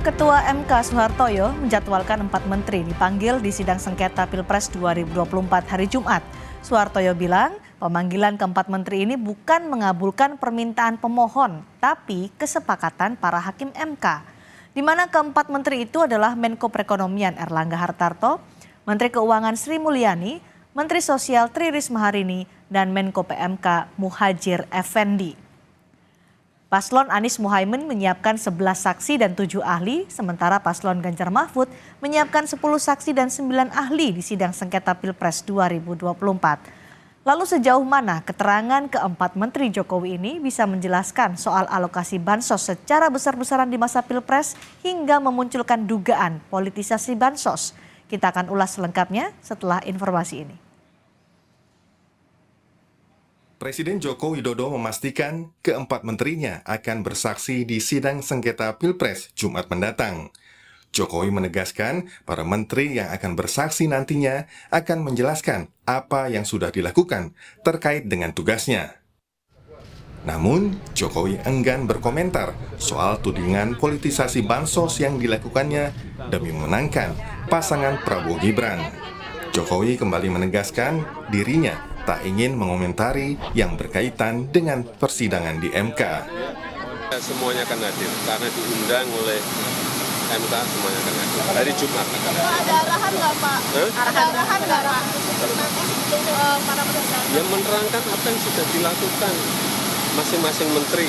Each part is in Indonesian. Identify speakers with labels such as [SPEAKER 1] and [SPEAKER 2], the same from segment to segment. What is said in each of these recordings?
[SPEAKER 1] Ketua MK Suhartoyo menjadwalkan 4 menteri dipanggil di sidang sengketa Pilpres 2024 hari Jumat. Suhartoyo bilang pemanggilan keempat menteri ini bukan mengabulkan permintaan pemohon, tapi kesepakatan para hakim MK. Di mana keempat menteri itu adalah Menko Perekonomian Erlangga Hartarto, Menteri Keuangan Sri Mulyani, Menteri Sosial Tri Risma Harini, dan Menko PMK Muhadjir Effendi. Paslon Anies Muhaimin menyiapkan 11 saksi dan 7 ahli, sementara Paslon Ganjar Mahfud menyiapkan 10 saksi dan 9 ahli di sidang sengketa Pilpres 2024. Lalu sejauh mana keterangan keempat Menteri Jokowi ini bisa menjelaskan soal alokasi bansos secara besar-besaran di masa Pilpres hingga memunculkan dugaan politisasi bansos? Kita akan ulas selengkapnya setelah informasi ini.
[SPEAKER 2] Presiden Joko Widodo memastikan keempat menterinya akan bersaksi di sidang sengketa Pilpres Jumat mendatang. Jokowi menegaskan para menteri yang akan bersaksi nantinya akan menjelaskan apa yang sudah dilakukan terkait dengan tugasnya. Namun, Jokowi enggan berkomentar soal tudingan politisasi bansos yang dilakukannya demi memenangkan pasangan Prabowo Gibran. Jokowi kembali menegaskan dirinya tak ingin mengomentari yang berkaitan dengan persidangan di MK.
[SPEAKER 3] Semuanya akan hadir karena diundang oleh MK, semuanya akan hadir. Hari Jumat.
[SPEAKER 4] Ada arahan nggak Pak? Ada arahan nggak Pak? Para menteri.
[SPEAKER 3] Yang menerangkan apa yang sudah dilakukan masing-masing menteri.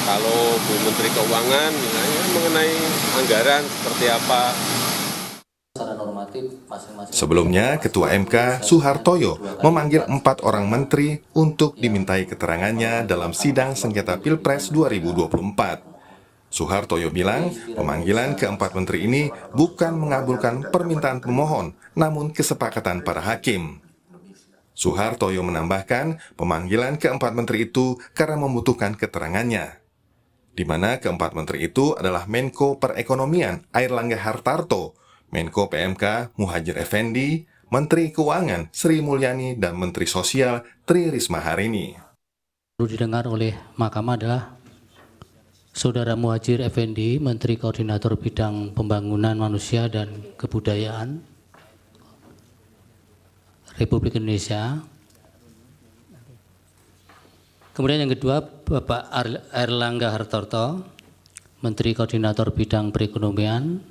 [SPEAKER 3] Kalau Bu Menteri Keuangan mengenai anggaran seperti apa.
[SPEAKER 2] Sebelumnya, Ketua MK Suhartoyo memanggil 4 orang menteri untuk dimintai keterangannya dalam sidang sengketa Pilpres 2024. Suhartoyo bilang pemanggilan keempat menteri ini bukan mengabulkan permintaan pemohon, namun kesepakatan para hakim. Suhartoyo menambahkan pemanggilan keempat menteri itu karena membutuhkan keterangannya, di mana keempat menteri itu adalah Menko Perekonomian Erlangga Hartarto, Menko PMK Muhadjir Effendi, Menteri Keuangan Sri Mulyani, dan Menteri Sosial Tri Risma Harini.
[SPEAKER 5] Perlu didengar oleh Mahkamah adalah Saudara Muhadjir Effendi, Menteri Koordinator Bidang Pembangunan Manusia dan Kebudayaan Republik Indonesia. Kemudian yang kedua, Bapak Erlangga Hartarto, Menteri Koordinator Bidang Perekonomian.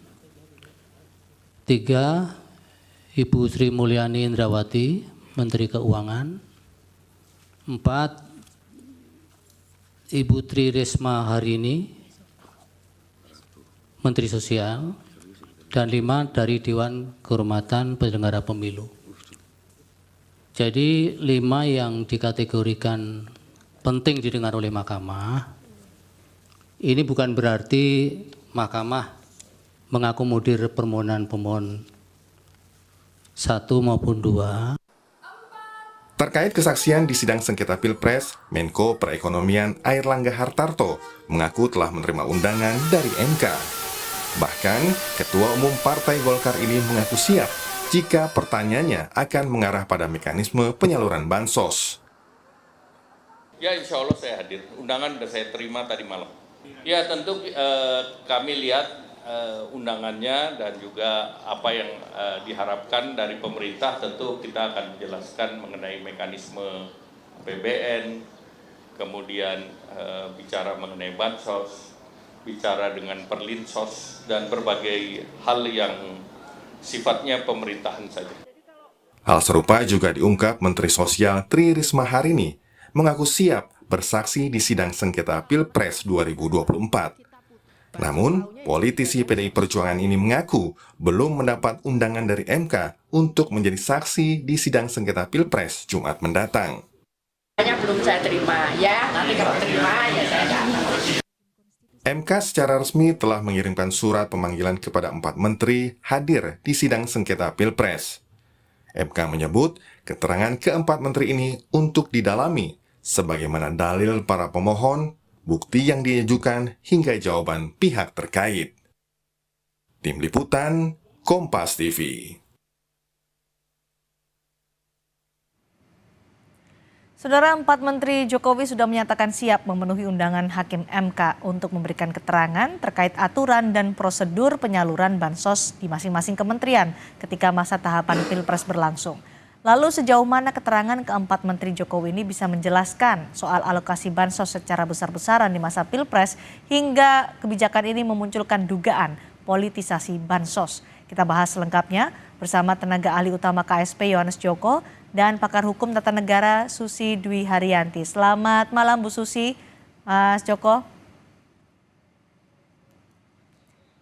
[SPEAKER 5] 3, Ibu Sri Mulyani Indrawati, Menteri Keuangan. 4, Ibu Tri Risma Harini, Menteri Sosial. Dan 5 dari Dewan Kehormatan Penyelenggara Pemilu. Jadi 5 yang dikategorikan penting didengar oleh Mahkamah. Ini bukan berarti Mahkamah mengakomodir permohonan pemohon 1 maupun 2.
[SPEAKER 2] Terkait kesaksian di sidang sengketa Pilpres, Menko Perekonomian Erlangga Hartarto mengaku telah menerima undangan dari MK. Bahkan, Ketua Umum Partai Golkar ini mengaku siap jika pertanyaannya akan mengarah pada mekanisme penyaluran bansos.
[SPEAKER 6] Ya, insya Allah saya hadir. Undangan sudah saya terima tadi malam. Ya, tentu kami lihat undangannya dan juga apa yang diharapkan dari pemerintah. Tentu kita akan menjelaskan mengenai mekanisme APBN, kemudian bicara mengenai bansos, bicara dengan perlinsos, dan berbagai hal yang sifatnya pemerintahan saja.
[SPEAKER 2] Hal serupa juga diungkap Menteri Sosial Tri Risma Harini mengaku siap bersaksi di sidang sengketa Pilpres 2024. Namun, politisi PDI Perjuangan ini mengaku belum mendapat undangan dari MK untuk menjadi saksi di sidang sengketa Pilpres Jumat mendatang.
[SPEAKER 4] Belum saya terima, ya nanti kalau terima ya saya datang.
[SPEAKER 2] MK secara resmi telah mengirimkan surat pemanggilan kepada 4 menteri hadir di sidang sengketa Pilpres. MK menyebut keterangan keempat menteri ini untuk didalami sebagaimana dalil para pemohon, bukti yang diajukan, hingga jawaban pihak terkait. Tim Liputan, Kompas TV.
[SPEAKER 1] Saudara, 4 Menteri Jokowi sudah menyatakan siap memenuhi undangan Hakim MK untuk memberikan keterangan terkait aturan dan prosedur penyaluran bansos di masing-masing kementerian ketika masa tahapan Pilpres berlangsung. Lalu sejauh mana keterangan keempat Menteri Jokowi ini bisa menjelaskan soal alokasi bansos secara besar-besaran di masa Pilpres hingga kebijakan ini memunculkan dugaan politisasi bansos. Kita bahas selengkapnya bersama tenaga ahli utama KSP Yohanes Joko dan pakar hukum tata negara Susi Dwi Haryanti. Selamat malam Bu Susi, Mas Joko.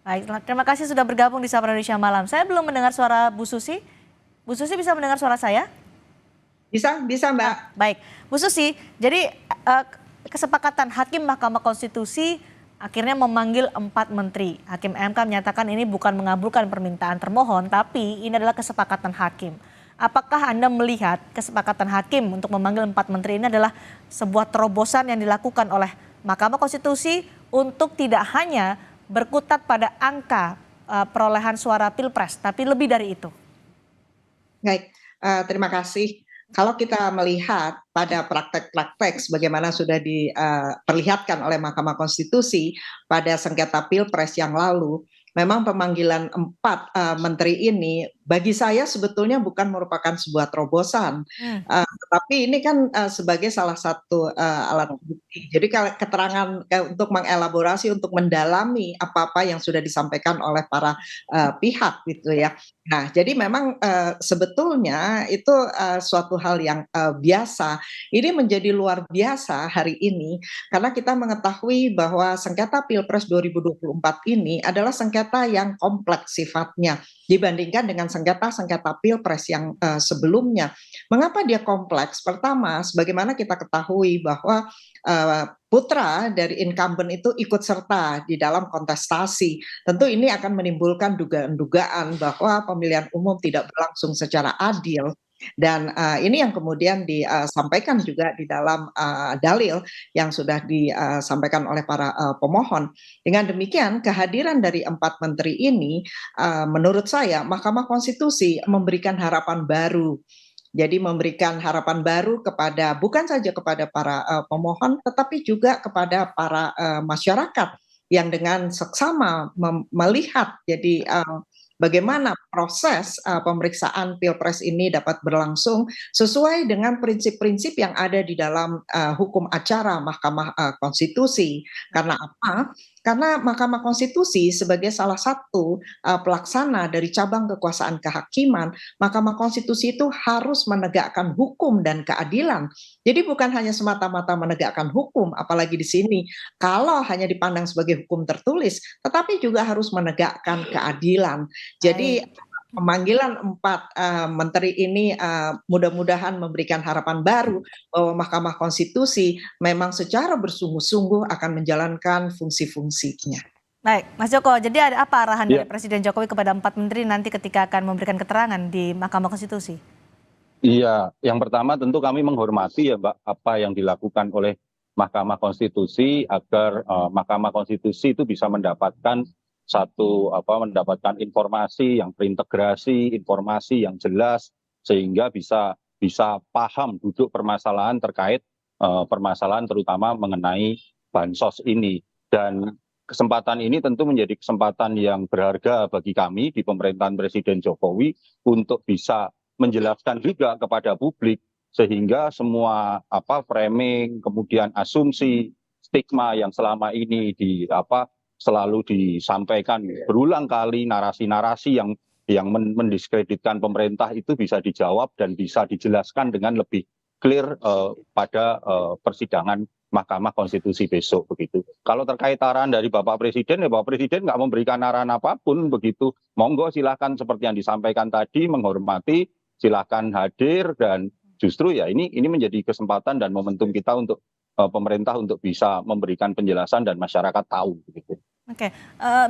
[SPEAKER 1] Baik, terima kasih sudah bergabung di Sapa Indonesia Malam. Saya belum mendengar suara Bu Susi. Bu Susi bisa mendengar suara saya?
[SPEAKER 7] Bisa Mbak.
[SPEAKER 1] Baik, Bu Susi, jadi kesepakatan Hakim Mahkamah Konstitusi akhirnya memanggil 4 menteri. Hakim MK menyatakan ini bukan mengabulkan permintaan termohon, tapi ini adalah kesepakatan hakim. Apakah Anda melihat kesepakatan hakim untuk memanggil 4 menteri ini adalah sebuah terobosan yang dilakukan oleh Mahkamah Konstitusi untuk tidak hanya berkutat pada angka perolehan suara Pilpres, tapi lebih dari itu?
[SPEAKER 7] Baik, terima kasih. Kalau kita melihat pada praktek-praktek sebagaimana sudah diperlihatkan oleh Mahkamah Konstitusi pada sengketa Pilpres yang lalu, memang pemanggilan 4 menteri ini bagi saya sebetulnya bukan merupakan sebuah terobosan, tetapi ini kan sebagai salah satu alat bukti. Jadi keterangan untuk mengelaborasi, untuk mendalami apa-apa yang sudah disampaikan oleh para pihak gitu ya. Nah, jadi memang sebetulnya itu suatu hal yang biasa. Ini menjadi luar biasa hari ini karena kita mengetahui bahwa sengketa Pilpres 2024 ini adalah sengketa yang kompleks sifatnya dibandingkan dengan sengketa-sengketa Pilpres yang sebelumnya. Mengapa dia kompleks? Pertama, sebagaimana kita ketahui bahwa putra dari incumbent itu ikut serta di dalam kontestasi. Tentu ini akan menimbulkan dugaan-dugaan bahwa pemilihan umum tidak berlangsung secara adil. Dan ini yang kemudian disampaikan juga di dalam dalil yang sudah disampaikan oleh para pemohon. Dengan demikian kehadiran dari 4 menteri ini menurut saya Mahkamah Konstitusi memberikan harapan baru. Jadi memberikan harapan baru kepada bukan saja kepada para pemohon tetapi juga kepada para masyarakat yang dengan seksama melihat jadi bagaimana proses pemeriksaan Pilpres ini dapat berlangsung sesuai dengan prinsip-prinsip yang ada di dalam hukum acara Mahkamah Konstitusi. Karena apa? Karena Mahkamah Konstitusi sebagai salah satu pelaksana dari cabang kekuasaan kehakiman, Mahkamah Konstitusi itu harus menegakkan hukum dan keadilan. Jadi bukan hanya semata-mata menegakkan hukum, apalagi di sini kalau hanya dipandang sebagai hukum tertulis, tetapi juga harus menegakkan keadilan. Jadi pemanggilan 4 menteri ini mudah-mudahan memberikan harapan baru bahwa Mahkamah Konstitusi memang secara bersungguh-sungguh akan menjalankan fungsi-fungsinya.
[SPEAKER 1] Baik, Mas Joko, jadi ada apa arahan dari Presiden Jokowi kepada 4 menteri nanti ketika akan memberikan keterangan di Mahkamah Konstitusi?
[SPEAKER 8] Iya, yang pertama tentu kami menghormati ya Mbak, apa yang dilakukan oleh Mahkamah Konstitusi agar Mahkamah Konstitusi itu bisa mendapatkan mendapatkan informasi yang terintegrasi, informasi yang jelas sehingga bisa paham duduk permasalahan terkait permasalahan terutama mengenai bansos ini. Dan kesempatan ini tentu menjadi kesempatan yang berharga bagi kami di pemerintahan Presiden Jokowi untuk bisa menjelaskan juga kepada publik sehingga semua framing, kemudian asumsi, stigma yang selama ini selalu disampaikan berulang kali, narasi-narasi yang mendiskreditkan pemerintah itu bisa dijawab dan bisa dijelaskan dengan lebih clear pada persidangan Mahkamah Konstitusi besok begitu. Kalau terkait arahan dari Bapak Presiden, ya Bapak Presiden nggak memberikan arahan apapun begitu. Monggo silakan seperti yang disampaikan tadi, menghormati, silakan hadir dan justru ya ini menjadi kesempatan dan momentum kita untuk pemerintah untuk bisa memberikan penjelasan dan masyarakat tahu begitu.
[SPEAKER 1] Oke,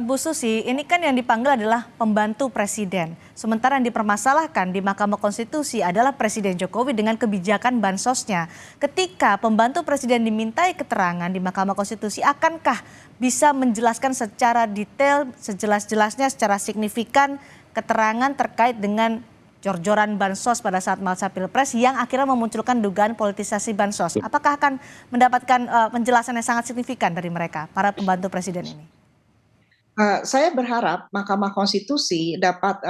[SPEAKER 1] Bu Susi, ini kan yang dipanggil adalah pembantu presiden. Sementara yang dipermasalahkan di Mahkamah Konstitusi adalah Presiden Jokowi dengan kebijakan bansosnya. Ketika pembantu presiden dimintai keterangan di Mahkamah Konstitusi, akankah bisa menjelaskan secara detail, sejelas-jelasnya, secara signifikan keterangan terkait dengan jor-joran bansos pada saat masa Pilpres yang akhirnya memunculkan dugaan politisasi bansos. Apakah akan mendapatkan penjelasan yang sangat signifikan dari mereka, para pembantu presiden ini?
[SPEAKER 7] Saya berharap Mahkamah Konstitusi dapat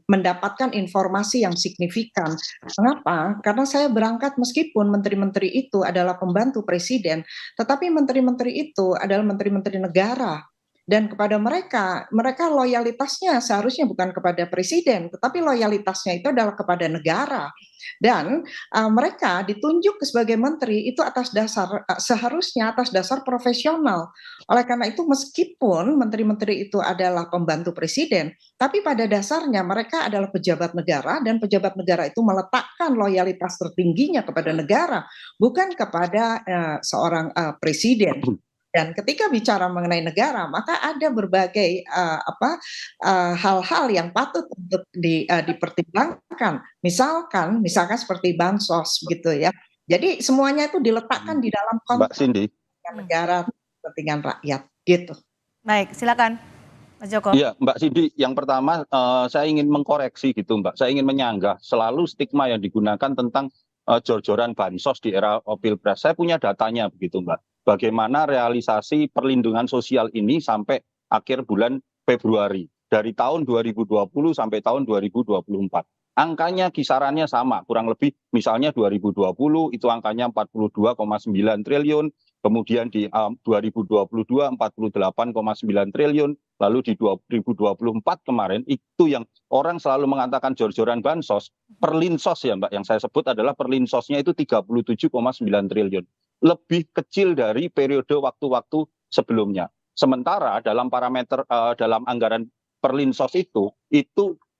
[SPEAKER 7] mendapatkan informasi yang signifikan. Mengapa? Karena saya berangkat meskipun menteri-menteri itu adalah pembantu presiden, tetapi menteri-menteri itu adalah menteri-menteri negara. Dan kepada mereka loyalitasnya seharusnya bukan kepada presiden, tetapi loyalitasnya itu adalah kepada negara. Dan mereka ditunjuk sebagai menteri itu seharusnya atas dasar profesional. Oleh karena itu meskipun menteri-menteri itu adalah pembantu presiden, tapi pada dasarnya mereka adalah pejabat negara dan pejabat negara itu meletakkan loyalitas tertingginya kepada negara, bukan kepada seorang presiden. Dan ketika bicara mengenai negara, maka ada berbagai hal-hal yang patut untuk dipertimbangkan. Misalkan seperti bansos gitu ya. Jadi semuanya itu diletakkan di dalam konteks negara, kepentingan rakyat gitu.
[SPEAKER 1] Baik, silakan Mas Joko.
[SPEAKER 8] Iya, Mbak Cindy, yang pertama saya ingin mengkoreksi gitu, Mbak. Saya ingin menyanggah selalu stigma yang digunakan tentang jor-joran bansos di era Pilpres. Saya punya datanya begitu, Mbak. Bagaimana realisasi perlindungan sosial ini sampai akhir bulan Februari. Dari tahun 2020 sampai tahun 2024. Angkanya kisarannya sama, kurang lebih misalnya 2020 itu angkanya 42,9 triliun, kemudian di 2022 48,9 triliun, lalu di 2024 kemarin itu yang orang selalu mengatakan jor-joran bansos, perlinsos ya Mbak, yang saya sebut adalah perlinsosnya itu 37,9 triliun. Lebih kecil dari periode waktu-waktu sebelumnya. Sementara dalam parameter dalam anggaran perlinsos itu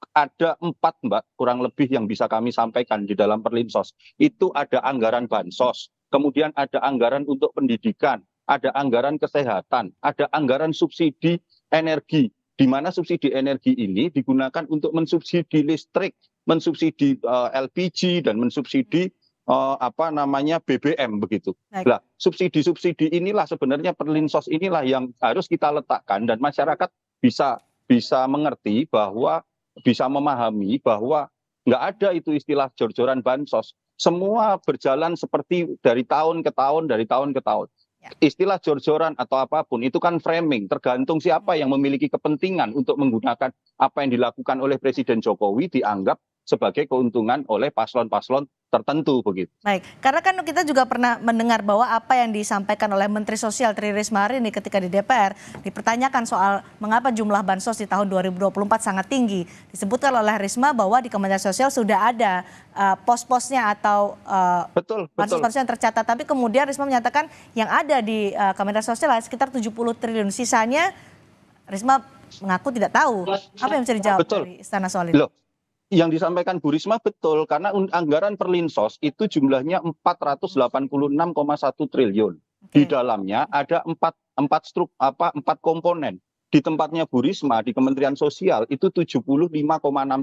[SPEAKER 8] ada 4 Mbak kurang lebih yang bisa kami sampaikan di dalam perlinsos. Itu ada anggaran bansos, kemudian ada anggaran untuk pendidikan, ada anggaran kesehatan, ada anggaran subsidi energi, di mana subsidi energi ini digunakan untuk mensubsidi listrik, mensubsidi LPG dan mensubsidi BBM begitu. Nah, subsidi-subsidi inilah sebenarnya perlinsos inilah yang harus kita letakkan dan masyarakat bisa mengerti bahwa bisa memahami bahwa nggak ada itu istilah jor-joran bansos. Semua berjalan seperti dari tahun ke tahun, Istilah jor-joran atau apapun itu kan framing, tergantung siapa yang memiliki kepentingan untuk menggunakan apa yang dilakukan oleh Presiden Jokowi dianggap sebagai keuntungan oleh paslon-paslon tertentu begitu.
[SPEAKER 1] Baik, karena kan kita juga pernah mendengar bahwa apa yang disampaikan oleh Menteri Sosial Tri Risma hari ini ketika di DPR dipertanyakan soal mengapa jumlah bansos di tahun 2024 sangat tinggi. Disebutkan oleh Risma bahwa di Kementerian Sosial sudah ada pos-posnya atau bansos yang tercatat. Tapi kemudian Risma menyatakan yang ada di Kementerian Sosial sekitar 70 triliun. Sisanya Risma mengaku tidak tahu. Apa yang bisa dijawab dari Istana soal ini?
[SPEAKER 8] Yang disampaikan Bu Risma betul, karena anggaran perlinsos itu jumlahnya 486,1 triliun. Di dalamnya ada 4 komponen. Di tempatnya Bu Risma di Kementerian Sosial itu 75,6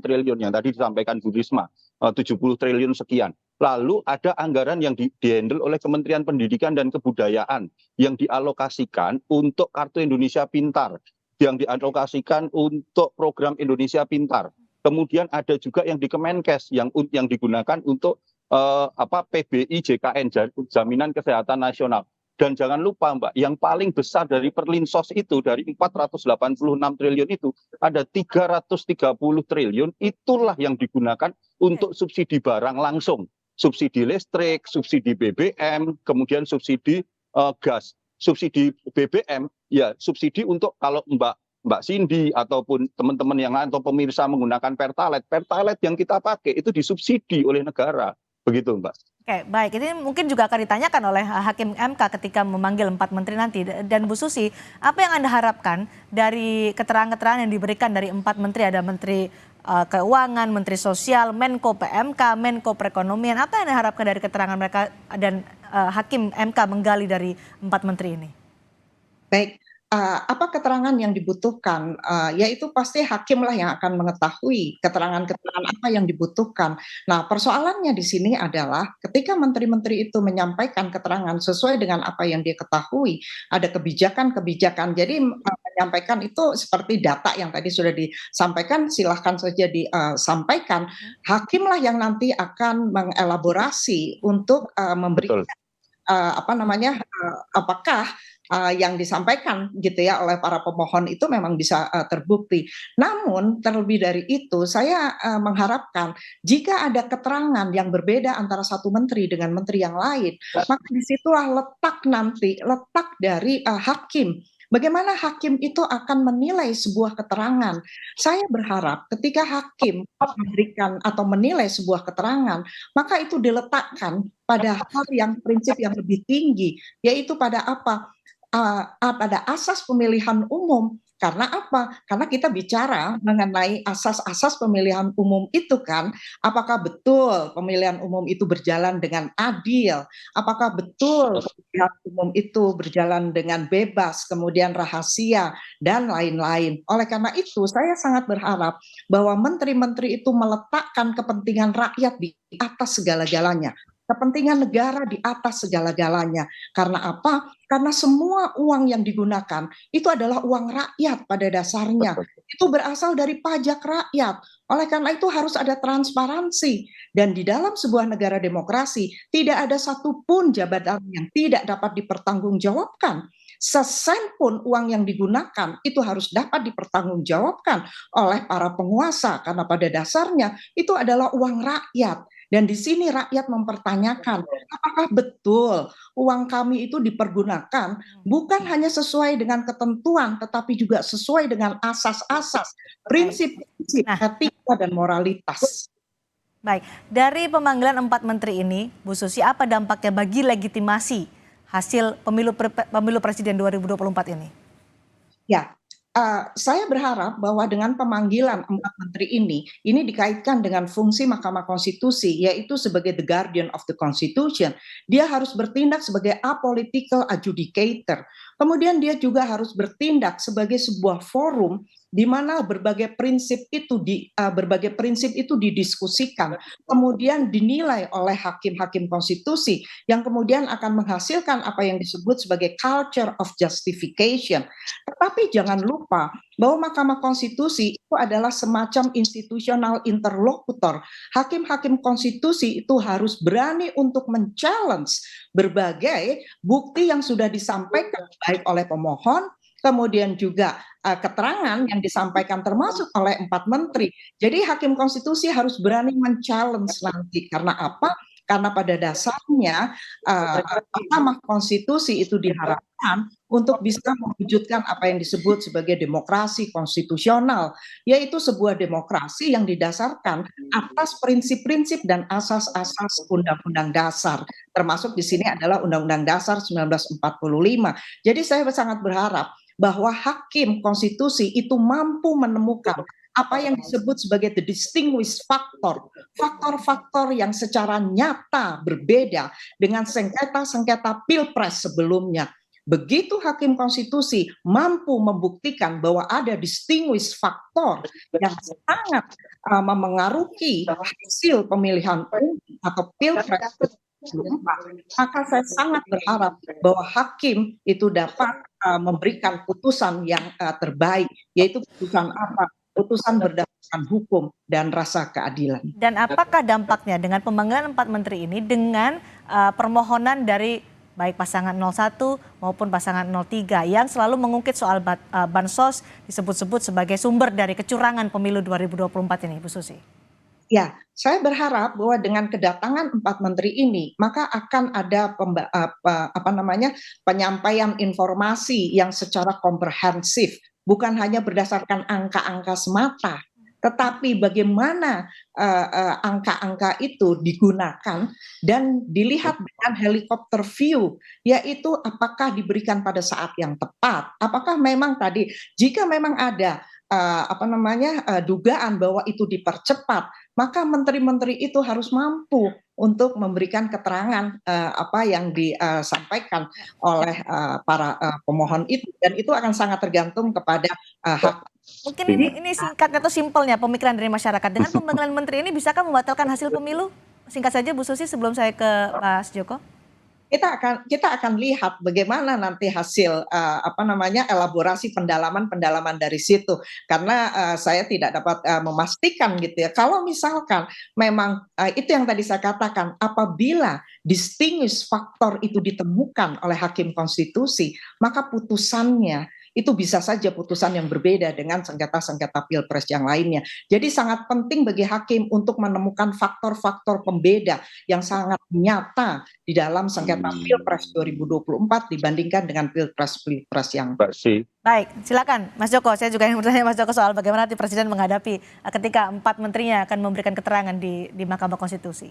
[SPEAKER 8] triliun yang tadi disampaikan Bu Risma, 70 triliun sekian. Lalu ada anggaran yang dihandle oleh Kementerian Pendidikan dan Kebudayaan yang dialokasikan untuk Kartu Indonesia Pintar, yang dialokasikan untuk program Indonesia Pintar. Kemudian ada juga yang di Kemenkes yang digunakan untuk PBI JKN, Jaminan Kesehatan Nasional. Dan jangan lupa Mbak, yang paling besar dari perlinsos itu dari 486 triliun itu ada 330 triliun itulah yang digunakan untuk subsidi barang langsung, subsidi listrik, subsidi BBM, kemudian subsidi gas. Subsidi BBM ya subsidi untuk kalau Mbak Cindy ataupun teman-teman yang lain atau pemirsa menggunakan Pertalite yang kita pakai itu disubsidi oleh negara. Begitu Mbak.
[SPEAKER 1] Oke, baik. Ini mungkin juga akan ditanyakan oleh Hakim MK ketika memanggil 4 menteri nanti. Dan Bu Susi, apa yang Anda harapkan dari keterangan-keterangan yang diberikan dari 4 menteri? Ada Menteri Keuangan, Menteri Sosial, Menko PMK, Menko Perekonomian. Apa yang Anda harapkan dari keterangan mereka dan Hakim MK menggali dari 4 menteri ini?
[SPEAKER 7] Baik. apa keterangan yang dibutuhkan, yaitu pasti hakimlah yang akan mengetahui keterangan-keterangan apa yang dibutuhkan. Nah, persoalannya di sini adalah ketika menteri-menteri itu menyampaikan keterangan sesuai dengan apa yang dia ketahui, ada kebijakan-kebijakan. Jadi menyampaikan itu seperti data yang tadi sudah disampaikan, silahkan saja disampaikan. Hakimlah yang nanti akan mengelaborasi untuk memberikan apakah yang disampaikan gitu ya oleh para pemohon itu memang bisa terbukti. Namun terlebih dari itu saya mengharapkan jika ada keterangan yang berbeda antara satu menteri dengan menteri yang lain, maka disitulah letak dari hakim. Bagaimana hakim itu akan menilai sebuah keterangan? Saya berharap ketika hakim memberikan atau menilai sebuah keterangan, maka itu diletakkan pada hal yang prinsip yang lebih tinggi, yaitu pada apa? Pada asas pemilihan umum. Karena apa? Karena kita bicara mengenai asas-asas pemilihan umum itu kan, apakah betul pemilihan umum itu berjalan dengan adil? Apakah betul pemilihan umum itu berjalan dengan bebas, kemudian rahasia, dan lain-lain. Oleh karena itu, saya sangat berharap bahwa menteri-menteri itu meletakkan kepentingan rakyat di atas segala-galanya. Kepentingan negara di atas segala-galanya. Karena apa? Karena semua uang yang digunakan itu adalah uang rakyat pada dasarnya. Itu berasal dari pajak rakyat. Oleh karena itu harus ada transparansi. Dan di dalam sebuah negara demokrasi tidak ada satupun jabatan yang tidak dapat dipertanggungjawabkan. Sesen pun uang yang digunakan itu harus dapat dipertanggungjawabkan oleh para penguasa. Karena pada dasarnya itu adalah uang rakyat. Dan di sini rakyat mempertanyakan, apakah betul uang kami itu dipergunakan bukan hanya sesuai dengan ketentuan, tetapi juga sesuai dengan asas-asas, prinsip-prinsip etika dan moralitas.
[SPEAKER 1] Baik, dari pemanggilan 4 menteri ini, Bu Susi, apa dampaknya bagi legitimasi hasil pemilu presiden 2024 ini?
[SPEAKER 7] Ya, saya berharap bahwa dengan pemanggilan 4 menteri ini dikaitkan dengan fungsi Mahkamah Konstitusi, yaitu sebagai the guardian of the Constitution. Dia harus bertindak sebagai apolitical adjudicator. Kemudian dia juga harus bertindak sebagai sebuah forum di mana berbagai prinsip itu didiskusikan, kemudian dinilai oleh hakim-hakim konstitusi yang kemudian akan menghasilkan apa yang disebut sebagai culture of justification. Tetapi jangan lupa bahwa Mahkamah Konstitusi itu adalah semacam institusional interlokutor. Hakim-hakim konstitusi itu harus berani untuk men-challenge berbagai bukti yang sudah disampaikan baik oleh pemohon, kemudian juga keterangan yang disampaikan termasuk oleh 4 menteri. Jadi hakim konstitusi harus berani men-challenge nanti. Karena apa? Karena pada dasarnya Mahkamah Konstitusi itu diharapkan untuk bisa mewujudkan apa yang disebut sebagai demokrasi konstitusional, yaitu sebuah demokrasi yang didasarkan atas prinsip-prinsip dan asas-asas Undang-Undang Dasar, termasuk di sini adalah Undang-Undang Dasar 1945. Jadi saya sangat berharap bahwa hakim konstitusi itu mampu menemukan apa yang disebut sebagai the distinguished factor, faktor-faktor yang secara nyata berbeda dengan sengketa-sengketa pilpres sebelumnya. Begitu hakim konstitusi mampu membuktikan bahwa ada distinguished factor yang sangat memengaruhi hasil pemilihan umum atau pilpres, maka saya sangat berharap bahwa hakim itu dapat memberikan putusan yang terbaik, yaitu putusan apa? Putusan berdasarkan hukum dan rasa keadilan.
[SPEAKER 1] Dan apakah dampaknya dengan pemanggilan 4 menteri ini dengan permohonan dari baik pasangan 01 maupun pasangan 03 yang selalu mengungkit soal bansos disebut-sebut sebagai sumber dari kecurangan pemilu 2024 ini, Bu Susi?
[SPEAKER 7] Ya, saya berharap bahwa dengan kedatangan 4 menteri ini, maka akan ada penyampaian informasi yang secara komprehensif, bukan hanya berdasarkan angka-angka semata, tetapi bagaimana angka-angka itu digunakan dan dilihat dengan helikopter view, yaitu apakah diberikan pada saat yang tepat, apakah memang tadi, jika memang ada dugaan bahwa itu dipercepat, maka menteri-menteri itu harus mampu untuk memberikan keterangan apa yang disampaikan oleh para pemohon itu, dan itu akan sangat tergantung kepada hak.
[SPEAKER 1] Mungkin ini singkatnya atau simpelnya pemikiran dari masyarakat. Dengan pemanggilan menteri ini bisakah membatalkan hasil pemilu? Singkat saja Bu Susi sebelum saya ke Mas Joko.
[SPEAKER 7] Kita akan lihat bagaimana nanti hasil elaborasi pendalaman dari situ, karena saya tidak dapat memastikan gitu ya. Kalau misalkan memang itu yang tadi saya katakan, apabila distinguish faktor itu ditemukan oleh hakim konstitusi, maka putusannya itu bisa saja putusan yang berbeda dengan sengketa-sengketa pilpres yang lainnya. Jadi sangat penting bagi hakim untuk menemukan faktor-faktor pembeda yang sangat nyata di dalam sengketa pilpres 2024 dibandingkan dengan pilpres yang
[SPEAKER 8] Bersih.
[SPEAKER 1] Baik, silakan Mas Joko. Saya juga ingin bertanya Mas Joko soal bagaimana nanti Presiden menghadapi ketika 4 menterinya akan memberikan keterangan di Mahkamah Konstitusi.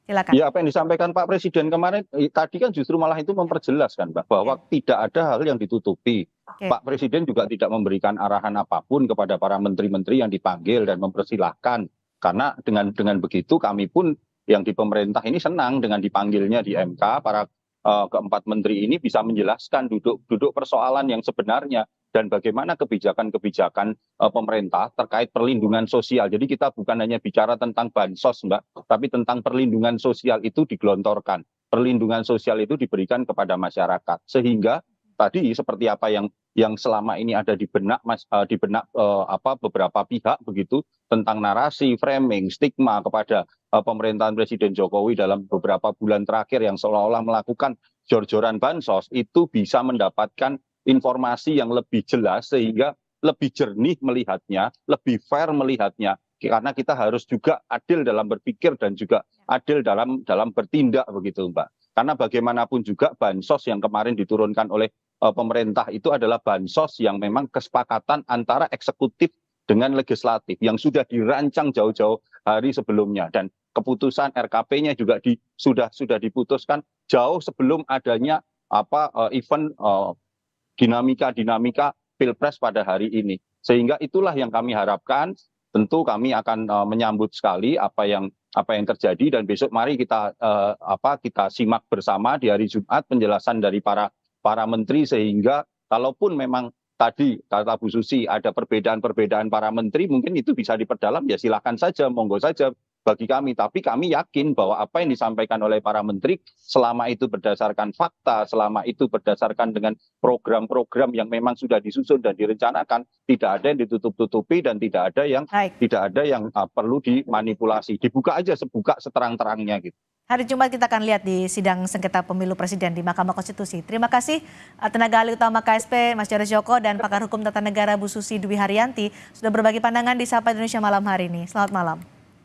[SPEAKER 1] Silakan.
[SPEAKER 8] Ya, apa yang disampaikan Pak Presiden kemarin tadi kan justru malah itu memperjelas kan, Mbak, bahwa tidak ada hal yang ditutupi. Pak Presiden juga tidak memberikan arahan apapun kepada para menteri-menteri yang dipanggil dan mempersilahkan. Karena dengan begitu kami pun yang di pemerintah ini senang dengan dipanggilnya di MK, para keempat menteri ini bisa menjelaskan duduk persoalan yang sebenarnya dan bagaimana kebijakan-kebijakan pemerintah terkait perlindungan sosial. Jadi kita bukan hanya bicara tentang bansos, Mbak, tapi tentang perlindungan sosial itu digelontorkan. Perlindungan sosial itu diberikan kepada masyarakat. Sehingga tadi seperti apa yang selama ini ada di benak beberapa pihak begitu tentang narasi, framing, stigma kepada pemerintahan Presiden Jokowi dalam beberapa bulan terakhir yang seolah-olah melakukan jor-joran bansos, itu bisa mendapatkan informasi yang lebih jelas sehingga lebih jernih melihatnya, lebih fair melihatnya, karena kita harus juga adil dalam berpikir dan juga adil dalam bertindak begitu, Mbak. Karena bagaimanapun juga bansos yang kemarin diturunkan oleh pemerintah itu adalah bansos yang memang kesepakatan antara eksekutif dengan legislatif yang sudah dirancang jauh-jauh hari sebelumnya, dan keputusan RKP-nya juga sudah diputuskan jauh sebelum adanya event dinamika pilpres pada hari ini. Sehingga itulah yang kami harapkan. Tentu kami akan menyambut sekali apa yang terjadi, dan besok mari kita simak bersama di hari Jumat penjelasan dari para menteri, sehingga kalaupun memang tadi kata Bu Susi ada perbedaan-perbedaan para menteri, mungkin itu bisa diperdalam, ya silakan saja, monggo saja bagi kami. Tapi kami yakin bahwa apa yang disampaikan oleh para menteri selama itu berdasarkan fakta, selama itu berdasarkan dengan program-program yang memang sudah disusun dan direncanakan, tidak ada yang ditutup-tutupi dan tidak ada yang perlu dimanipulasi. Dibuka aja seterang-terangnya gitu.
[SPEAKER 1] Hari Jumat kita akan lihat di sidang sengketa pemilu presiden di Mahkamah Konstitusi. Terima kasih tenaga ahli utama KSP Mas Jarod Joko dan pakar hukum tata negara Bu Susi Dwi Haryanti sudah berbagi pandangan di Sapa Indonesia malam hari ini. Selamat malam.